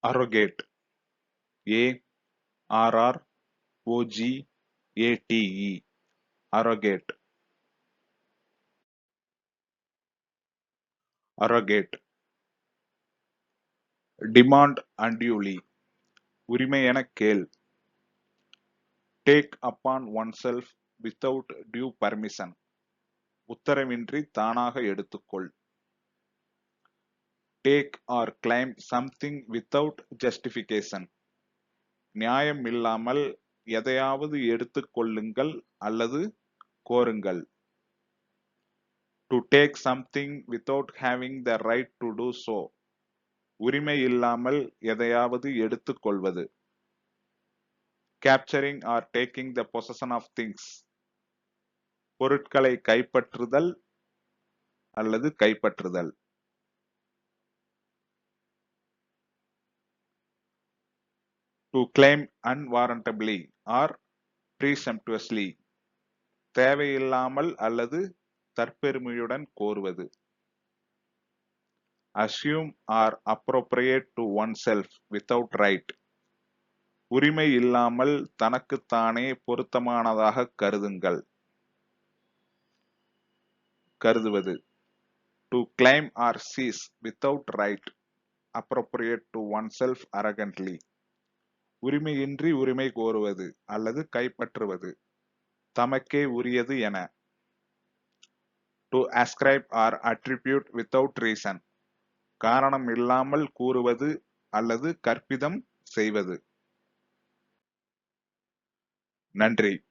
arrogate, A-R-R-O-G-A-T-E, arrogate, arrogate. Demand unduly, உரிமை எனக் கேள். Take upon oneself without due permission, உத்தரவின்றி தானாக எடுத்துக்கொள். Take or claim something without justification, நியாயம் இல்லாமல் எதையாவது எடுத்துக் கொள்ளுங்கள் அல்லது கோருங்கள். To take something without having the right to do so, உரிமை இல்லாமல் எதையாவது எடுத்துக் கொள்வது. Capturing or taking the possession of things, பொருட்களை கைப்பற்றுதல் அல்லது கைப்பற்றுதல். To claim unwarrantably or presumptuously, தேவையில்லாமல் அல்லது தற்பெருமையுடன் கோருவது. Assume or appropriate to oneself without right, உரிமை இல்லாமல் தனக்குத்தானே பொருத்தமானதாக கருதுவது. To claim or seize without right, appropriate to oneself arrogantly, உரிமையின்றி உரிமை கோருவது அல்லது கைப்பற்றுவது, தமக்கே உரியது என. To ascribe or attribute without reason, காரணம் இல்லாமல் கூறுவது அல்லது கற்பிதம் செய்வது. நன்றி.